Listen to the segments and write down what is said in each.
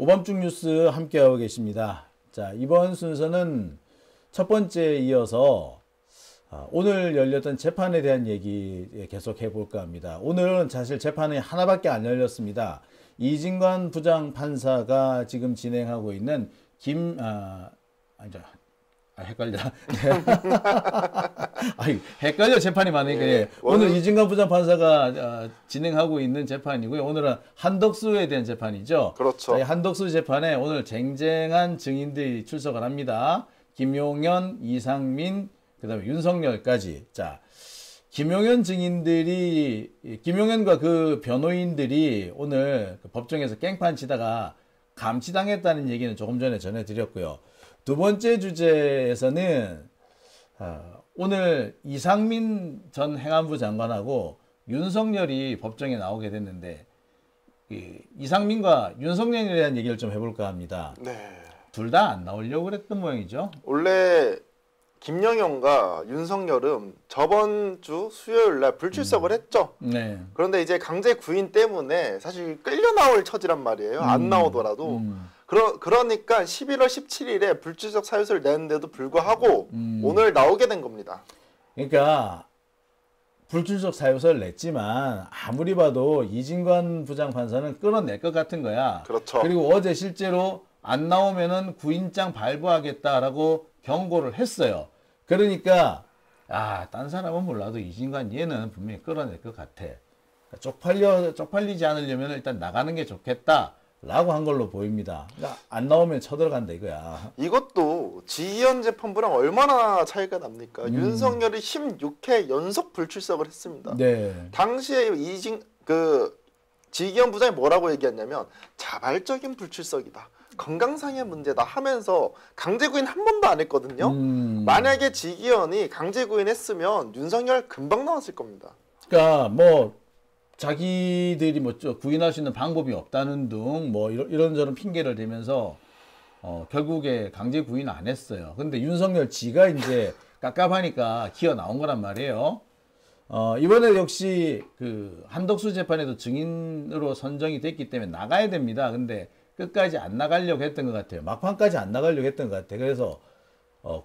오밤중 뉴스 함께하고 계십니다. 자, 이번 순서는 첫 번째에 이어서 오늘 열렸던 재판에 대한 얘기 계속 해볼까 합니다. 오늘은 사실 재판이 하나밖에 안 열렸습니다. 이진관 부장판사가 지금 진행하고 있는 헷갈려. 헷갈려 재판이 많으니까. 예. 오늘 이진관 부장판사가 진행하고 있는 재판이고요. 오늘은 한덕수에 대한 재판이죠. 그렇죠. 한덕수 재판에 오늘 쟁쟁한 증인들이 출석을 합니다. 김용현, 이상민, 그다음에 윤석열까지. 자, 김용현과 그 변호인들이 오늘 그 법정에서 깽판 치다가 감치당했다는 얘기는 조금 전에 전해드렸고요. 두 번째 주제에서는 오늘 이상민 전 행안부 장관하고 윤석열이 법정에 나오게 됐는데 이상민과 윤석열에 대한 얘기를 좀 해볼까 합니다. 네. 둘 다 안 나오려고 그랬던 모양이죠. 원래 김영현과 윤석열은 저번 주 수요일 날 불출석을 했죠. 네. 그런데 이제 강제 구인 때문에 사실 끌려 나올 처지란 말이에요. 안 나오더라도. 그러니까 11월 17일에 불출석 사유서를 내는데도 불구하고 오늘 나오게 된 겁니다. 그러니까 불출석 사유서를 냈지만 아무리 봐도 이진관 부장판사는 끌어낼 것 같은 거야. 그렇죠. 그리고 어제 실제로 안 나오면은 구인장 발부하겠다라고 경고를 했어요. 그러니까 딴 사람은 몰라도 이진관 얘는 분명히 끌어낼 것 같아. 쪽팔리지 않으려면 일단 나가는 게 좋겠다. 라고 한 걸로 보입니다. 그러니까 안 나오면 쳐들어간다 이거야. 이것도 지희연 재판부랑 얼마나 차이가 납니까? 윤석열이 16회 연속 불출석을 했습니다. 네. 당시에 지희연 부장이 뭐라고 얘기했냐면 자발적인 불출석이다. 건강상의 문제다 하면서 강제구인 한 번도 안 했거든요. 만약에 지기현이 강제구인 했으면 윤석열 금방 나왔을 겁니다. 그러니까 자기들이 구인할 수 있는 방법이 없다는 등 이런저런 핑계를 대면서 결국에 강제 구인 안 했어요. 근데 윤석열 지가 이제 깝깝하니까 기어 나온 거란 말이에요. 이번에 역시 그 한덕수 재판에도 증인으로 선정이 됐기 때문에 나가야 됩니다. 근데 끝까지 안 나가려고 했던 것 같아요. 막판까지 안 나가려고 했던 것 같아요. 그래서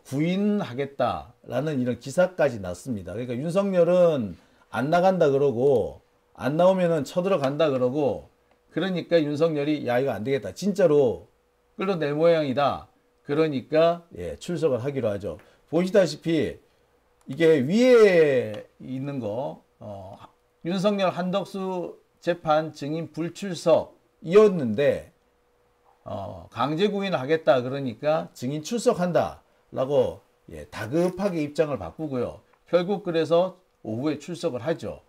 구인하겠다라는 이런 기사까지 났습니다. 그러니까 윤석열은 안 나간다 그러고 안 나오면은 쳐들어간다 그러고 그러니까 윤석열이 야 이거 안 되겠다. 진짜로 끌어낼 모양이다. 그러니까 출석을 하기로 하죠. 보시다시피 이게 위에 있는 거 윤석열 한덕수 재판 증인 불출석이었는데 강제 구인을 하겠다 그러니까 증인 출석한다 라고 다급하게 입장을 바꾸고요. 결국 그래서 오후에 출석을 하죠.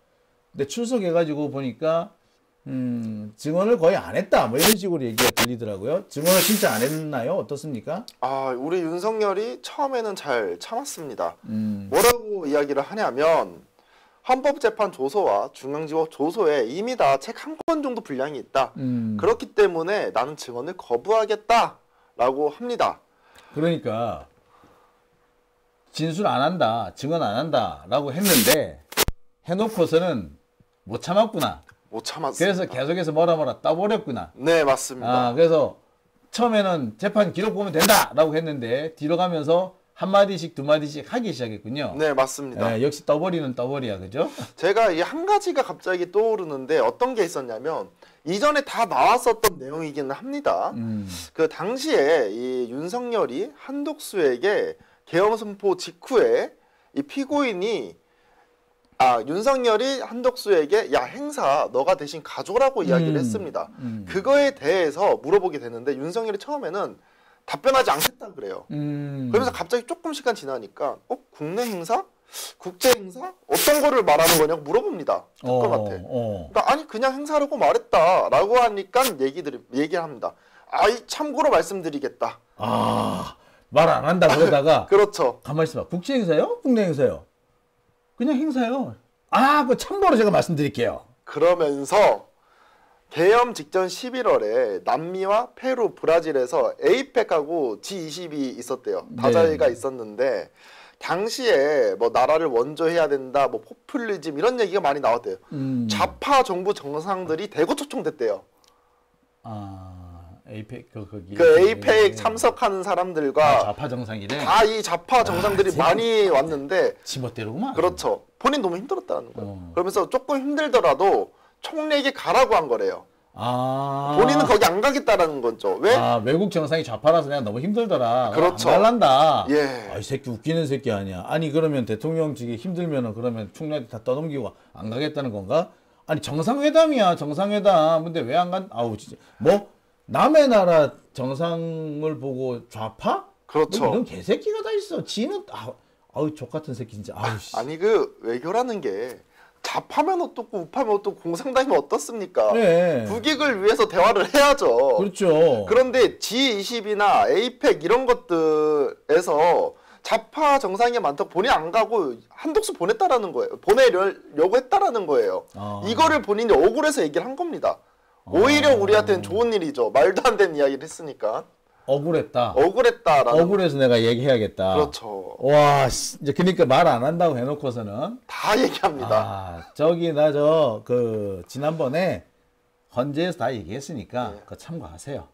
근데 출석해가지고 보니까 증언을 거의 안 했다 이런 식으로 얘기가 들리더라고요. 증언을 진짜 안 했나요? 어떻습니까? 우리 윤석열이 처음에는 잘 참았습니다. 뭐라고 이야기를 하냐면 헌법재판 조서와 중앙지법 조서에 이미 다 책 한 권 정도 분량이 있다. 그렇기 때문에 나는 증언을 거부하겠다라고 합니다. 그러니까 진술 안 한다, 증언 안 한다라고 했는데 해놓고서는 못 참았구나. 못 참았습니다. 그래서 계속해서 뭐라 떠버렸구나. 네, 맞습니다. 그래서 처음에는 재판 기록 보면 된다라고 했는데 뒤로 가면서 한 마디씩 두 마디씩 하기 시작했군요. 네, 맞습니다. 역시 떠버리는 떠버리야, 그죠? 제가 이 한 가지가 갑자기 떠오르는데 어떤 게 있었냐면 이전에 다 나왔었던 내용이기는 합니다. 그 당시에 이 윤석열이 한덕수에게 계엄 선포 직후에 이 피고인이 윤석열이 한덕수에게 야 행사 너가 대신 가져라고 이야기를 했습니다. 그거에 대해서 물어보게 되는데 윤석열이 처음에는 답변하지 않겠다 그래요. 그러면서 갑자기 조금 시간 지나니까 국내 행사? 국제 행사? 어떤 거를 말하는 거냐고 물어봅니다. 특검한테. 그러니까 아니 그냥 행사라고 말했다라고 하니까 얘기를 합니다. 참고로 말씀드리겠다. 말 안 한다 그러다가 그렇죠. 가만히 있어봐. 국제 행사요? 국내 행사요? 그냥 행사요. 그 참고로 제가 말씀드릴게요. 그러면서 계엄 직전 11월에 남미와 페루, 브라질에서 에이펙하고 G20이 있었대요. 다자회가 있었는데 당시에 나라를 원조해야 된다, 포퓰리즘 이런 얘기가 많이 나왔대요. 좌파 정부 정상들이 대거 초청됐대요. 에이펙 거기 그 에이펙 참석하는 사람들과 좌파 정상이래. 다 이 좌파 정상들이 많이 왔는데 지멋대로구만. 그렇죠. 본인 너무 힘들었다는 거예요. 그러면서 조금 힘들더라도 총리에게 가라고 한 거래요. 본인은 거기 안 가겠다라는 거죠. 왜? 외국 정상이 좌파라서 내가 너무 힘들더라. 그렇죠. 안 갈란다. 예. 이 새끼 웃기는 새끼 아니야. 아니 그러면 대통령직이 힘들면은 그러면 총리한테 다 떠넘기고 안 가겠다는 건가? 아니 정상회담이야 정상회담. 근데 왜 안 간? 아우 진짜 뭐 남의 나라 정상을 보고 좌파? 그렇죠. 뭐 이런 개새끼가 다 있어. 지는 아우 족 같은 새끼 진짜. 아우 씨. 아니 그 외교라는 게 좌파면 어떻고 우파면 어떻고 공산당이면 어떻습니까? 네. 국익을 위해서 대화를 해야죠. 그렇죠. 그런데 G20이나 에이펙 이런 것들에서 좌파 정상이 많다고 본인이 안 가고 한독수 보냈다라는 거예요. 보내려고 했다라는 거예요. 이거를 본인이 억울해서 얘기를 한 겁니다. 오히려 우리한테는 좋은 일이죠. 말도 안 되는 이야기를 했으니까. 억울했다라는. 억울해서 내가 얘기해야겠다. 그렇죠. 와, 이제 그러니까 말 안 한다고 해놓고서는 다 얘기합니다. 저기 나 지난번에 헌재에서 다 얘기했으니까 그거 참고하세요.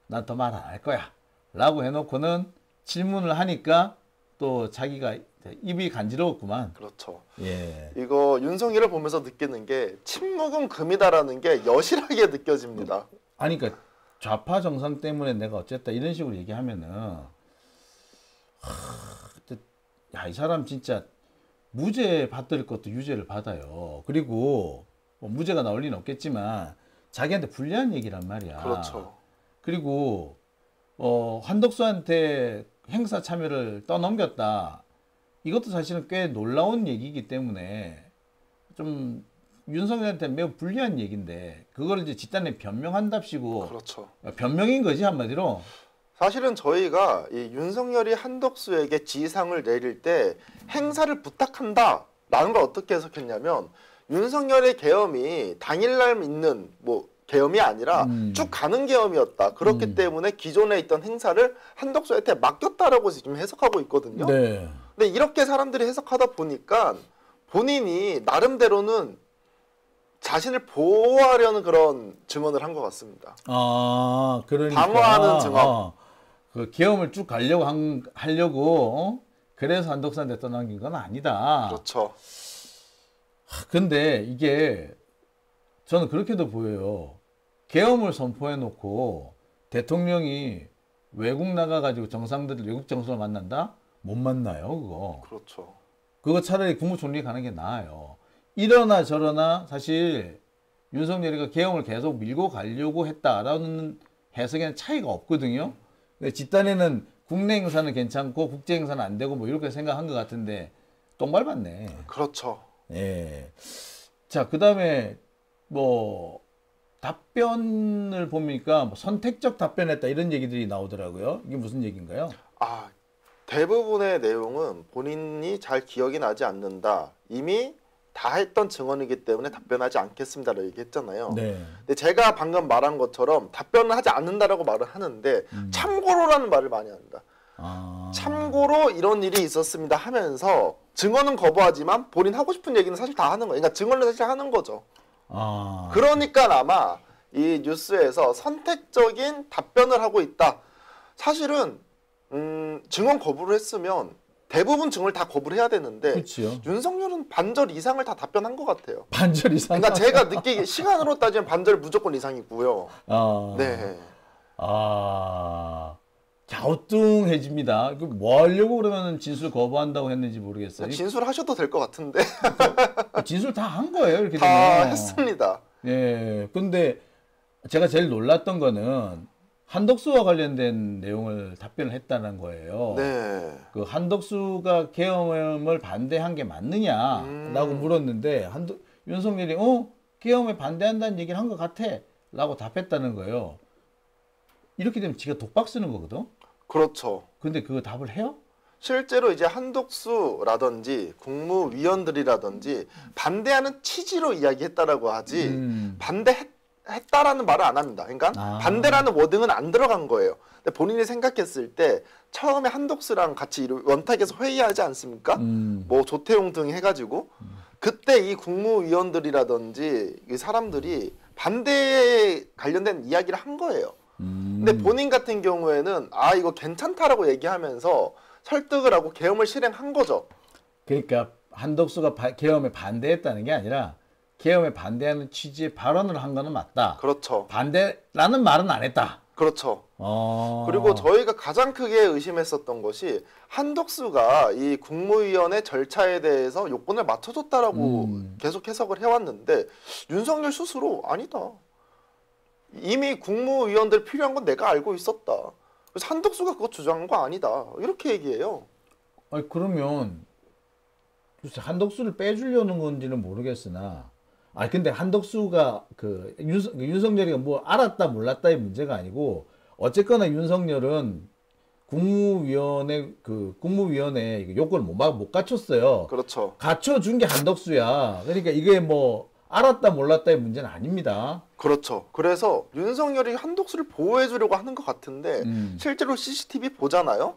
난 더 말 안 할 거야. 라고 해놓고는 질문을 하니까 또 자기가 입이 간지러웠구만. 그렇죠. 예. 이거 윤석열을 보면서 느끼는 게 침묵은 금이다라는 게 여실하게 느껴집니다. 아니 그러니까 좌파 정상 때문에 내가 어쨌다 이런 식으로 얘기하면은 야, 이 사람 진짜 무죄 받을 것도 유죄를 받아요. 그리고 뭐 무죄가 나올 리는 없겠지만 자기한테 불리한 얘기란 말이야. 그렇죠. 그리고 한덕수한테 행사 참여를 떠넘겼다. 이것도 사실은 꽤 놀라운 얘기이기 때문에 좀 윤석열한테 매우 불리한 얘기인데 그걸 이제 집단에 변명한답시고. 그렇죠. 변명인 거지 한마디로. 사실은 저희가 이 윤석열이 한덕수에게 지상을 내릴 때 행사를 부탁한다라는 걸 어떻게 해석했냐면 윤석열의 계엄이 당일날 있는 뭐 계엄이 아니라 쭉 가는 계엄이었다. 그렇기 때문에 기존에 있던 행사를 한덕수한테 맡겼다라고 지금 해석하고 있거든요. 네. 근데 이렇게 사람들이 해석하다 보니까 본인이 나름대로는 자신을 보호하려는 그런 증언을 한 것 같습니다. 그러니까 방어하는 증언. 그 계엄을 쭉 하려고 그래서 한덕수한테 떠넘긴 건 아니다. 그렇죠. 근데 이게 저는 그렇게도 보여요. 계엄을 선포해놓고 대통령이 외국 나가가지고 정상들을 외국 정상을 만난다? 못 만나요, 그거. 그렇죠. 그거 차라리 국무총리 가는 게 나아요. 이러나 저러나 사실 윤석열이가 계엄을 계속 밀고 가려고 했다라는 해석에는 차이가 없거든요. 근데 집단에는 국내 행사는 괜찮고 국제 행사는 안 되고 뭐 이렇게 생각한 것 같은데 똥 밟았네. 그렇죠. 예. 자, 그다음에 뭐 답변을 보니까 뭐 선택적 답변했다 이런 얘기들이 나오더라고요. 이게 무슨 얘기인가요? 대부분의 내용은 본인이 잘 기억이 나지 않는다. 이미 다 했던 증언이기 때문에 답변하지 않겠습니다라고 얘기했잖아요. 네. 근데 제가 방금 말한 것처럼 답변을 하지 않는다라고 말을 하는데 참고로라는 말을 많이 합니다. 참고로 이런 일이 있었습니다 하면서 증언은 거부하지만 본인 하고 싶은 얘기는 사실 다 하는 거예요. 그러니까 증언을 사실 하는 거죠. 그러니까 아마 이 뉴스에서 선택적인 답변을 하고 있다. 사실은 증언 거부를 했으면 대부분 증언을 다 거부를 해야 되는데 그렇죠. 윤석열은 반절 이상을 다 답변한 것 같아요. 반절 이상. 그러니까 제가 느끼기 시간으로 따지면 반절 무조건 이상이고요. 네. 갸우뚱해집니다. 뭐 하려고 그러면 진술 거부한다고 했는지 모르겠어요. 진술하셔도 될 것 같은데. 진술 다 한 거예요. 이렇게 다 되면. 했습니다. 예. 근데 제가 제일 놀랐던 거는 한덕수와 관련된 내용을 답변을 했다는 거예요. 네. 그 한덕수가 계엄을 반대한 게 맞느냐라고 물었는데 윤석열이 계엄에 반대한다는 얘기를 한 것 같아라고 답했다는 거예요. 이렇게 되면 지가 독박 쓰는 거거든. 그렇죠. 근데 그거 답을 해요? 실제로 이제 한독수라든지 국무위원들이라든지 반대하는 취지로 이야기했다라고 하지 반대했다라는 말을 안 합니다. 그러니까 반대라는 워딩은 안 들어간 거예요. 근데 본인이 생각했을 때 처음에 한독수랑 같이 원탁에서 회의하지 않습니까? 뭐 조태용 등 해가지고 그때 이 국무위원들이라든지 이 사람들이 반대에 관련된 이야기를 한 거예요. 근데 본인 같은 경우에는 아 이거 괜찮다라고 얘기하면서 설득을 하고 계엄을 실행한 거죠. 그러니까 한덕수가 계엄에 반대했다는 게 아니라 계엄에 반대하는 취지의 발언을 한 거는 맞다. 그렇죠. 반대라는 말은 안 했다. 그렇죠. 그리고 저희가 가장 크게 의심했었던 것이 한덕수가 이 국무위원회 절차에 대해서 요건을 맞춰줬다라고 계속 해석을 해왔는데 윤석열 스스로 아니다. 이미 국무위원들 필요한 건 내가 알고 있었다. 그래서 한덕수가 그거 주장한 거 아니다. 이렇게 얘기해요. 아니, 그러면 한덕수를 빼주려는 건지는 모르겠으나, 아니 근데 한덕수가 윤석열이가 뭐 알았다 몰랐다의 문제가 아니고 어쨌거나 윤석열은 국무위원회 요건을 못 갖췄어요. 그렇죠. 갖춰준 게 한덕수야. 그러니까 이게 뭐 알았다 몰랐다의 문제는 아닙니다. 그렇죠. 그래서 윤석열이 한덕수를 보호해주려고 하는 것 같은데 실제로 CCTV 보잖아요.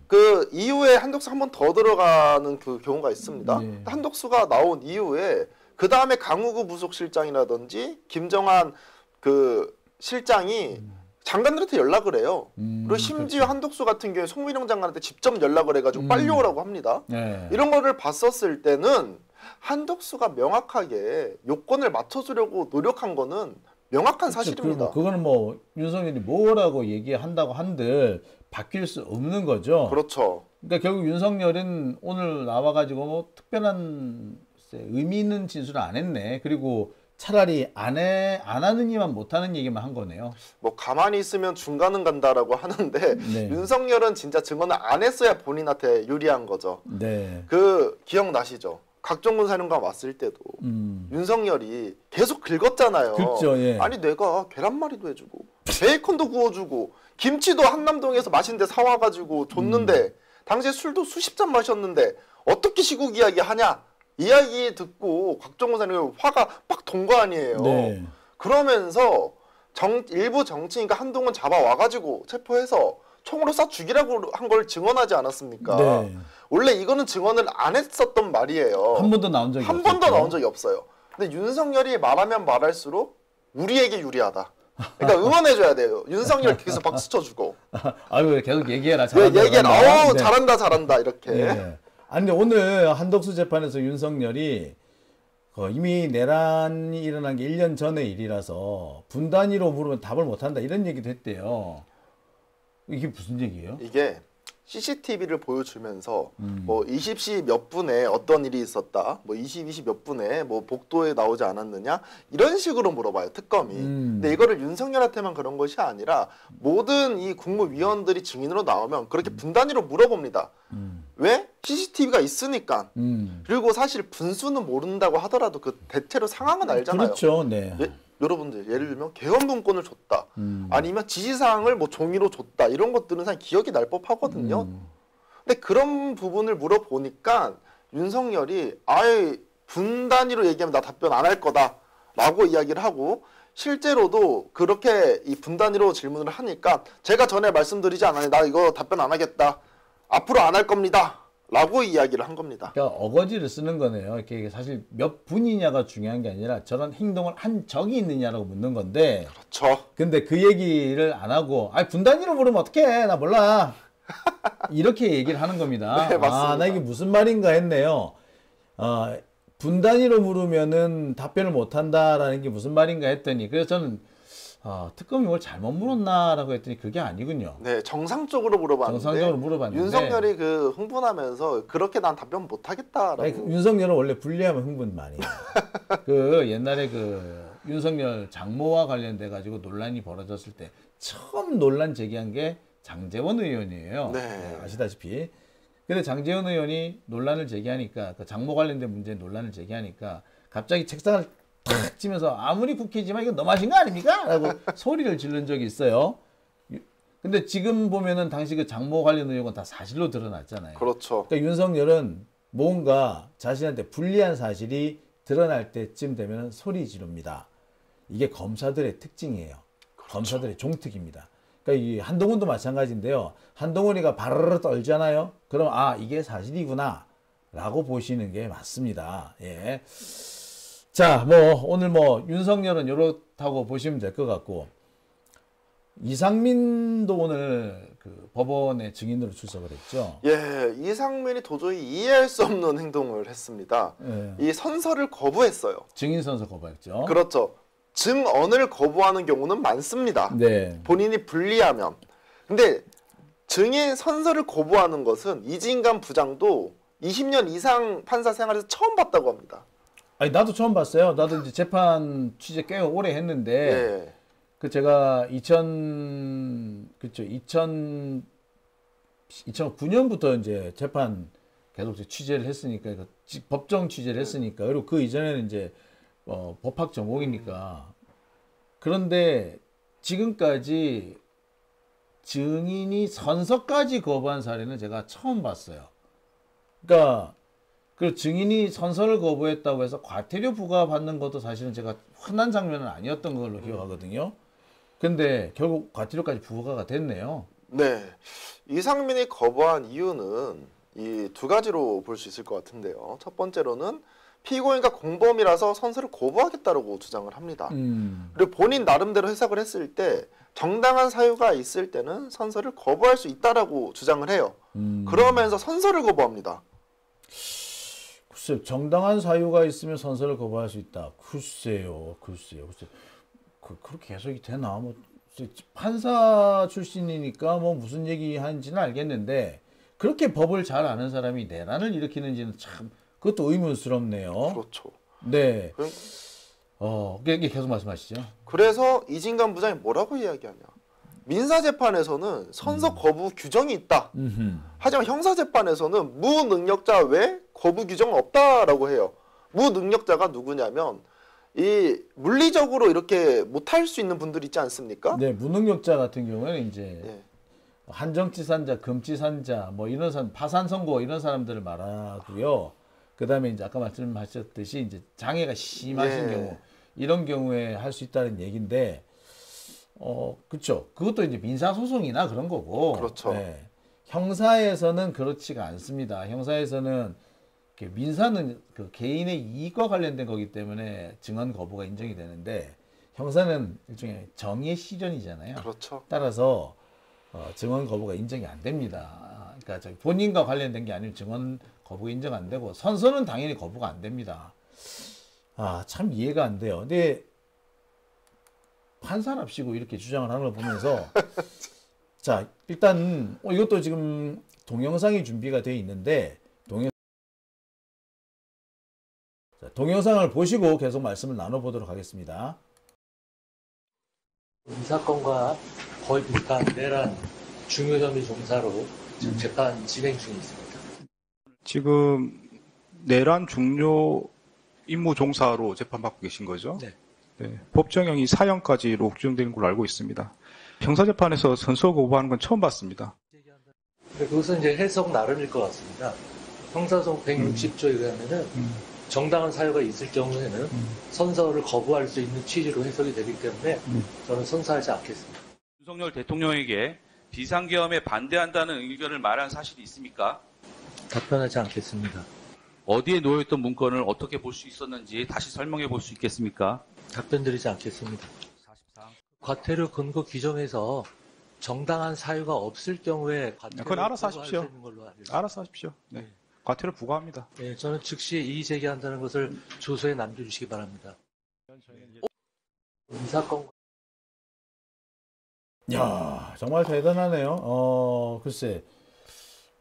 그 이후에 한덕수 한 번 더 들어가는 그 경우가 있습니다. 네. 한덕수가 나온 이후에 그 다음에 강우구 부속실장이라든지 김정한 그 실장이 장관들한테 연락을 해요. 그리고 심지어 그렇죠. 한덕수 같은 경우에 송민영 장관한테 직접 연락을 해가지고 빨리 오라고 합니다. 네. 이런 거를 봤었을 때는 한덕수가 명확하게 요건을 맞춰주려고 노력한 거는 명확한 사실입니다. 그거는 뭐 윤석열이 뭐라고 얘기한다고 한들 바뀔 수 없는 거죠. 그렇죠. 그러니까 결국 윤석열은 오늘 나와가지고 뭐 특별한 의미 있는 진술을 안 했네. 그리고 차라리 안 하는 이만 못하는 얘기만 한 거네요. 뭐 가만히 있으면 중간은 간다라고 하는데 네. 윤석열은 진짜 증언을 안 했어야 본인한테 유리한 거죠. 네. 그 기억나시죠? 각종군 사령관 왔을 때도 윤석열이 계속 긁었잖아요. 그렇죠, 예. 아니 내가 계란말이도 해주고 베이컨도 구워주고 김치도 한남동에서 맛있는 데 사와가지고 줬는데 당시에 술도 수십 잔 마셨는데 어떻게 시국 이야기 하냐? 이야기 듣고 각종군 사령관 화가 빡 돈 거 아니에요. 네. 그러면서 일부 정치인과 한동훈 잡아와가지고 체포해서 총으로 쏴 죽이라고 한 걸 증언하지 않았습니까? 네. 원래 이거는 증언을 안 했었던 말이에요. 한 번도 나온 적이 한 없었죠. 번도 나온 적이 없어요. 근데 윤석열이 말하면 말할수록 우리에게 유리하다. 그러니까 응원해줘야 돼요. 윤석열 계속 박수 쳐주고. 아유 계속 얘기해라. 잘한다. 얘기해라. 잘한다. 잘한다 잘한다 이렇게. 네. 아니 근데 오늘 한덕수 재판에서 윤석열이 이미 내란이 일어난 게 1년 전의 일이라서 분단위로 물으면 답을 못한다 이런 얘기도 했대요. 이게 무슨 얘기예요? 이게 CCTV를 보여주면서 뭐 20시 몇 분에 어떤 일이 있었다, 뭐 20시 몇 분에 뭐 복도에 나오지 않았느냐 이런 식으로 물어봐요 특검이. 근데 이거를 윤석열한테만 그런 것이 아니라 모든 이 국무위원들이 증인으로 나오면 그렇게 분단위로 물어봅니다. 왜? CCTV가 있으니까. 그리고 사실 분수는 모른다고 하더라도 그 대체로 상황은 알잖아요. 그렇죠. 네. 여러분들 예를 들면 계엄분권을 줬다 아니면 지시사항을 뭐 종이로 줬다 이런 것들은 사실 기억이 날 법하거든요. 근데 그런 부분을 물어보니까 윤석열이 아예 분단위로 얘기하면 나 답변 안 할 거다 라고 이야기를 하고 실제로도 그렇게 이 분단위로 질문을 하니까 제가 전에 말씀드리지 않았나요? 나 이거 답변 안 하겠다. 앞으로 안 할 겁니다. 라고 이야기를 한 겁니다. 그러니까 어거지를 쓰는 거네요. 이게 사실 몇 분이냐가 중요한 게 아니라 저런 행동을 한 적이 있느냐라고 묻는 건데. 그렇죠. 근데 그 얘기를 안 하고, 아니 분단위로 물으면 어떡해? 나 몰라. 이렇게 얘기를 하는 겁니다. 네, 맞습니다. 아, 나 이게 무슨 말인가 했네요. 분단위로 물으면은 답변을 못 한다라는 게 무슨 말인가 했더니, 그래서 저는 특검이 뭘 잘못 물었나라고 했더니 그게 아니군요. 네, 정상적으로 물어봤는데, 정상적으로 물어봤는데 윤석열이 그 흥분하면서 그렇게 난 답변 못 하겠다라고. 아니, 윤석열은 원래 불리하면 흥분 많이 해요. 그 옛날에 그 윤석열 장모와 관련돼 가지고 논란이 벌어졌을 때 처음 논란 제기한 게 장제원 의원이에요. 네. 아시다시피. 근데 장제원 의원이 논란을 제기하니까 그 장모 관련된 문제 논란을 제기하니까 갑자기 책상을 탁 치면서 아무리 국회지만 이거 너무하신 거 아닙니까? 라고 소리를 지른 적이 있어요. 근데 지금 보면은 당시 그 장모 관련 의혹은 다 사실로 드러났잖아요. 그렇죠. 그러니까 윤석열은 뭔가 자신한테 불리한 사실이 드러날 때쯤 되면 소리 지릅니다. 이게 검사들의 특징이에요. 그렇죠. 검사들의 종특입니다. 그러니까 이 한동훈도 마찬가지인데요. 한동훈이가 바르르 떨잖아요. 그럼 아 이게 사실이구나 라고 보시는 게 맞습니다. 예. 자, 뭐 오늘 뭐 윤석열은 이렇다고 보시면 될 것 같고 이상민도 오늘 그 법원에 증인으로 출석을 했죠. 예, 이상민이 도저히 이해할 수 없는 행동을 했습니다. 예. 이 선서를 거부했어요. 증인 선서 거부했죠. 그렇죠. 증언을 거부하는 경우는 많습니다. 네. 본인이 불리하면. 근데 증인 선서를 거부하는 것은 이진관 부장도 20년 이상 판사 생활에서 처음 봤다고 합니다. 아니 나도 처음 봤어요. 나도 이제 재판 취재 꽤 오래 했는데 예. 그 제가 2009년부터 이제 재판 계속 취재를 했으니까 법정 취재를 했으니까 그리고 그 이전에는 이제 법학 전공이니까 그런데 지금까지 증인이 선서까지 거부한 사례는 제가 처음 봤어요. 그러니까 그 증인이 선서를 거부했다고 해서 과태료 부과받는 것도 사실은 제가 흔한 장면은 아니었던 걸로 기억하거든요. 근데 결국 과태료까지 부과가 됐네요. 네. 이상민이 거부한 이유는 이 두 가지로 볼 수 있을 것 같은데요. 첫 번째로는 피고인과 공범이라서 선서를 거부하겠다고 주장을 합니다. 그리고 본인 나름대로 해석을 했을 때 정당한 사유가 있을 때는 선서를 거부할 수 있다라고 주장을 해요. 그러면서 선서를 거부합니다. 글쎄요, 정당한 사유가 있으면 선서를 거부할 수 있다. 글쎄요. 그렇게 해석이 되나? 뭐 판사 출신이니까 뭐 무슨 얘기 하는지는 알겠는데 그렇게 법을 잘 아는 사람이 내란을 일으키는지는 참 그것도 의문스럽네요. 그렇죠. 네. 계속 말씀하시죠. 그래서 이진관 부장이 뭐라고 이야기하냐? 민사재판에서는 선서 거부 규정이 있다. 하지만 형사재판에서는 무능력자 외 거부 규정은 없다라고 해요. 무능력자가 누구냐면 이 물리적으로 이렇게 못할 수 있는 분들 있지 않습니까? 네, 무능력자 같은 경우에는 이제 네. 한정치산자, 금치산자, 뭐 이런 사람, 파산 선고 이런 사람들을 말하고요. 그다음에 이제 아까 말씀하셨듯이 이제 장애가 심하신 예. 경우 이런 경우에 할 수 있다는 얘기인데, 그렇죠. 그것도 이제 민사소송이나 그런 거고. 그렇죠. 네. 형사에서는 그렇지가 않습니다. 형사에서는 민사는 그 개인의 이익과 관련된 거기 때문에 증언 거부가 인정이 되는데 형사는 일종의 정의의 실현이잖아요. 그렇죠. 따라서 증언 거부가 인정이 안 됩니다. 그러니까 본인과 관련된 게 아니면 증언 거부가 인정 안 되고 선서는 당연히 거부가 안 됩니다. 참 이해가 안 돼요. 근데 판사랍시고 이렇게 주장을 하는 걸 보면서 자, 일단 이것도 지금 동영상이 준비가 되어 있는데 동영상을 보시고 계속 말씀을 나눠보도록 하겠습니다. 이 사건과 거의 비슷한 내란 중요 혐의 종사로 지금 재판 진행 중에 있습니다. 지금 내란 중요 임무 종사로 재판받고 계신 거죠? 네. 네. 법정형이 사형까지로 규정되는 걸로 알고 있습니다. 형사재판에서 선서 거부하는 건 처음 봤습니다. 그것은 이제 해석 나름일 것 같습니다. 형사소송 160조에 의하면은 정당한 사유가 있을 경우에는 선서를 거부할 수 있는 취지로 해석이 되기 때문에 저는 선서하지 않겠습니다. 윤석열 대통령에게 비상계엄에 반대한다는 의견을 말한 사실이 있습니까? 답변하지 않겠습니다. 어디에 놓여있던 문건을 어떻게 볼 수 있었는지 다시 설명해 볼 수 있겠습니까? 답변드리지 않겠습니다. 44. 과태료 근거 규정에서 정당한 사유가 없을 경우에 과태료 그건 알아서 하십시오. 부과할 수 있는 걸로 알고 있습니다. 알아서 하십시오. 네. 과태료 부과합니다. 네, 저는 즉시 이의 제기한다는 것을 조서에 남겨주시기 바랍니다. 이 사건 야, 정말 대단하네요. 글쎄,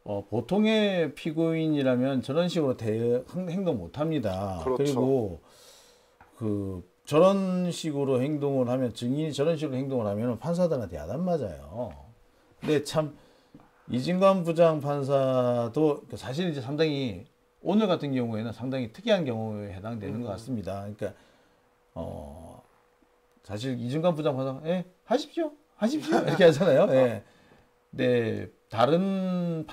보통의 피고인이라면 저런 식으로 행동 못 합니다. 그렇죠. 그리고 저런 식으로 행동을 하면 증인이 저런 식으로 행동을 하면 판사들한테 야단 맞아요. 근데 참 이진관 부장 판사도 사실 이제 상당히 오늘 같은 경우에는 상당히 특이한 경우에 해당되는 것 같습니다. 그러니까 사실 이진관 부장 판사 하십시오 이렇게 하잖아요. 예. 네, 다른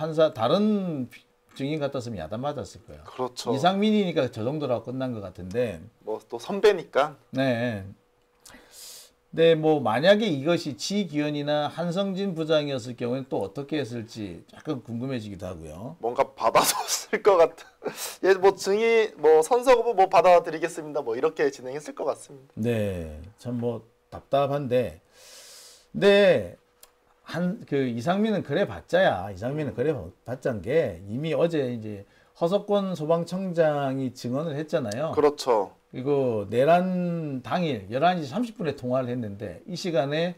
증인 같았으면 야단 맞았을 거예요. 그렇죠. 이상민이니까 저 정도라고 끝난 것 같은데. 뭐 또 선배니까. 네. 네, 뭐 만약에 이것이 지기현이나 한성진 부장이었을 경우에는 또 어떻게 했을지 약간 궁금해지기도 하고요. 뭔가 받아줬을 것 같은. 예, 뭐 증인 뭐 선서 거부 뭐 받아드리겠습니다. 뭐 이렇게 진행했을 것 같습니다. 네, 참 뭐 답답한데 근데 이상민은 그래 봤자야. 이상민은 그래 봤자인 게 이미 어제 이제 허석권 소방청장이 증언을 했잖아요. 그렇죠. 그리고 내란 당일 11시 30분에 통화를 했는데 이 시간에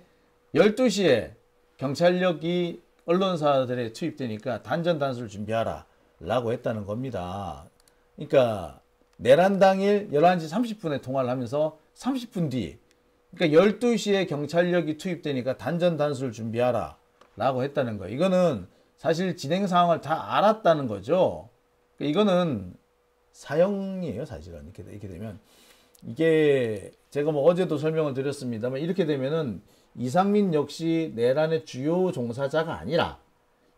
12시에 경찰력이 언론사들에 투입되니까 단전 단수를 준비하라 라고 했다는 겁니다. 그러니까 내란 당일 11시 30분에 통화를 하면서 30분 뒤 그러니까 12시에 경찰력이 투입되니까 단전 단수를 준비하라 라고 했다는 거예요. 이거는 사실 진행 상황을 다 알았다는 거죠. 그러니까 이거는 사형이에요, 사실은. 이렇게 되면. 이게 제가 뭐 어제도 설명을 드렸습니다만 이렇게 되면은 이상민 역시 내란의 주요 종사자가 아니라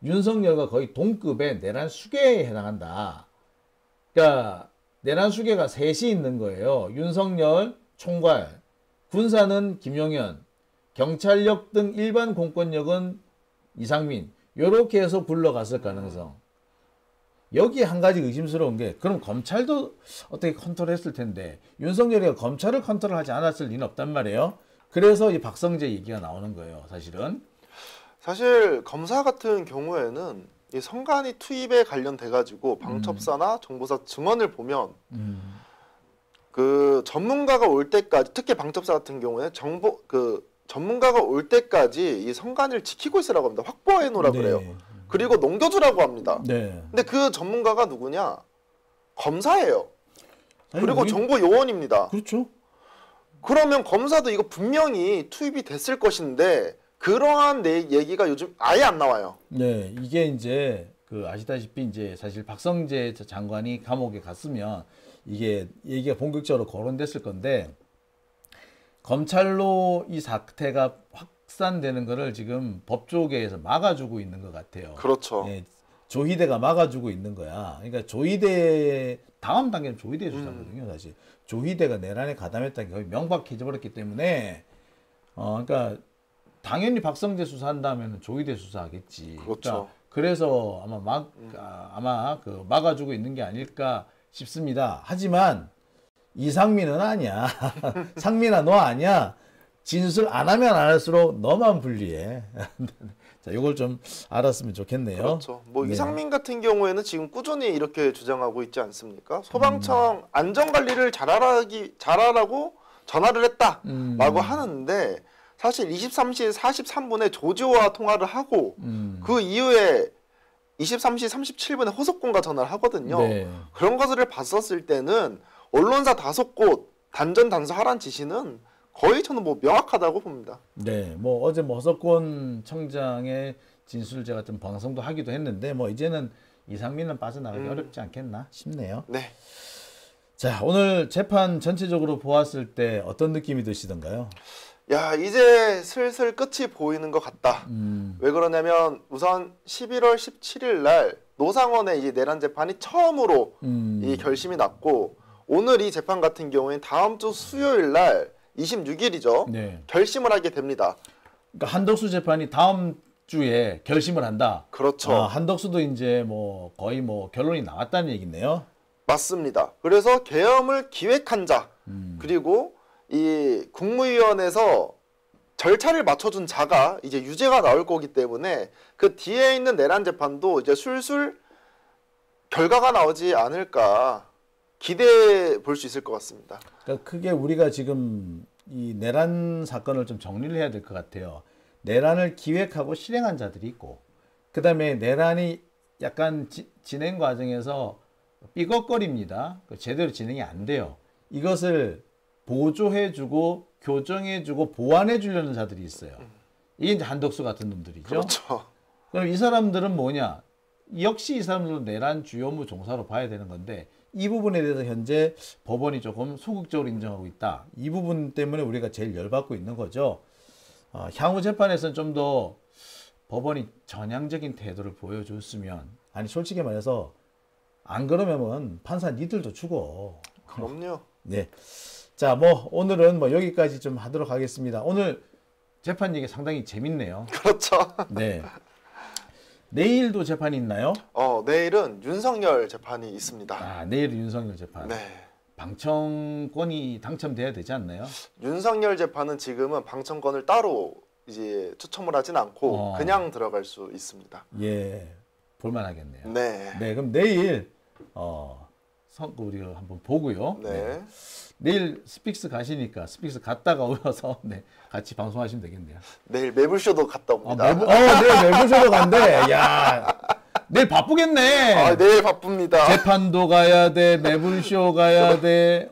윤석열과 거의 동급의 내란 수괴에 해당한다. 그러니까 내란 수괴가 셋이 있는 거예요. 윤석열 총괄, 군사는 김용현, 경찰력 등 일반 공권력은 이상민. 요렇게 해서 굴러갔을 가능성. 여기 한 가지 의심스러운 게 그럼 검찰도 어떻게 컨트롤했을 텐데 윤석열이가 검찰을 컨트롤하지 않았을 리는 없단 말이에요. 그래서 이 박성재 얘기가 나오는 거예요. 사실 검사 같은 경우에는 이 선관위 투입에 관련돼 가지고 방첩사나 정보사 증언을 보면 그 전문가가 올 때까지 특히 방첩사 같은 경우에 전문가가 올 때까지 이 선관위를 지키고 있으라고 합니다. 확보해 놓으라 그래요. 그리고 넘겨주라고 합니다. 네. 근데 그 전문가가 누구냐? 검사예요. 아니, 그리고 우리- 정보 요원입니다. 그렇죠. 그러면 검사도 이거 분명히 투입이 됐을 것인데 그러한 얘기가 요즘 아예 안 나와요. 네, 이게 이제 아시다시피 이제 사실 박성재 장관이 감옥에 갔으면 이게 얘기가 본격적으로 거론됐을 건데 검찰로 이 사태가 확산되는 거를 지금 법조계에서 막아주고 있는 것 같아요. 그렇죠. 예, 조희대가 막아주고 있는 거야. 그러니까 조희대 다음 단계는 조희대 수사거든요, 사실. 조희대가 내란에 가담했다는 게 거의 명백해져 버렸기 때문에 그러니까 당연히 박성재 수사한다면 조희대 수사하겠지. 그렇죠. 그러니까 그래서 아마 막아주고 있는 게 아닐까 싶습니다. 하지만 이상민은 아니야. 상민아 너 아니야. 진술 안 하면 안 할수록 너만 불리해. 자, 이걸 좀 알았으면 좋겠네요. 그렇죠. 뭐 네. 이상민 같은 경우에는 지금 꾸준히 이렇게 주장하고 있지 않습니까? 소방청 안전관리를 잘하라고 전화를 했다라고 하는데 사실 23시 43분에 조지호와 통화를 하고 그 이후에 23시 37분에 호석권과 전화를 하거든요. 네. 그런 것을 봤었을 때는 언론사 5곳 단전 단수하라는 지시는 거의 저는 뭐 명확하다고 봅니다. 네, 뭐 어제 허석권 청장의 진술 제가 좀 방송도 하기도 했는데 뭐 이제는 이상민은 빠져나가기 어렵지 않겠나 싶네요. 네. 자, 오늘 재판 전체적으로 보았을 때 어떤 느낌이 드시던가요? 야, 이제 슬슬 끝이 보이는 것 같다. 왜 그러냐면 우선 11월 17일 날 노상원의 이 내란 재판이 처음으로 이 결심이 났고 오늘 이 재판 같은 경우에는 다음 주 수요일 날 26일이죠. 네. 결심을 하게 됩니다. 그러니까 한덕수 재판이 다음 주에 결심을 한다. 그렇죠. 한덕수도 이제 뭐 거의 뭐 결론이 나왔다는 얘기네요. 맞습니다. 그래서 계엄을 기획한 자 그리고 이 국무위원회에서 절차를 맞춰준 자가 이제 유죄가 나올 거기 때문에 그 뒤에 있는 내란 재판도 이제 술술 결과가 나오지 않을까 기대해 볼 수 있을 것 같습니다. 그러니까 크게 우리가 지금 이 내란 사건을 좀 정리를 해야 될 것 같아요. 내란을 기획하고 실행한 자들이 있고, 그 다음에 내란이 약간 진행 과정에서 삐걱거립니다. 제대로 진행이 안 돼요. 이것을 보조해주고 교정해주고 보완해주려는 자들이 있어요. 이게 이제 한덕수 같은 놈들이죠. 그렇죠. 그럼 이 사람들은 뭐냐? 역시 이 사람들도 내란 주요무 종사로 봐야 되는 건데 이 부분에 대해서 현재 법원이 조금 소극적으로 인정하고 있다. 이 부분 때문에 우리가 제일 열받고 있는 거죠. 향후 재판에서는 좀 더 법원이 전향적인 태도를 보여줬으면, 아니 솔직히 말해서 안 그러면 판사 니들도 죽어. 그럼요. 네. 자, 뭐 오늘은 뭐 여기까지 좀 하도록 하겠습니다. 오늘 재판 얘기 상당히 재밌네요. 그렇죠. 네. 내일도 재판이 있나요? 내일은 윤석열 재판이 있습니다. 내일 윤석열 재판. 네. 방청권이 당첨돼야 되지 않나요? 윤석열 재판은 지금은 방청권을 따로 이제 추첨을 하진 않고 그냥 들어갈 수 있습니다. 예, 볼만하겠네요. 네. 네, 그럼 내일 우리가 한번 보고요. 네. 내일 스픽스 가시니까 스픽스 갔다가 오셔서 네, 같이 방송하시면 되겠네요. 내일 매불쇼도 갔다 옵니다. 내일 매불쇼도 간대. 야, 내일 바쁘겠네. 내일 바쁩니다. 재판도 가야 돼, 매불쇼 가야 돼,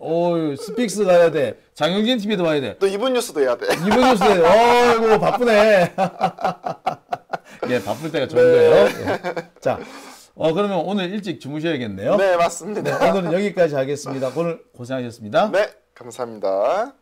스픽스 가야 돼, 장영진 TV도 봐야 돼. 또 이분 뉴스도 해야 돼. 이분 뉴스 해야 돼. 이거 바쁘네. 예, 바쁠 때가 좋은 거예요. 예. 자, 그러면 오늘 일찍 주무셔야겠네요. 네, 맞습니다. 네, 오늘은 여기까지 하겠습니다. 오늘 고생하셨습니다. 네, 감사합니다.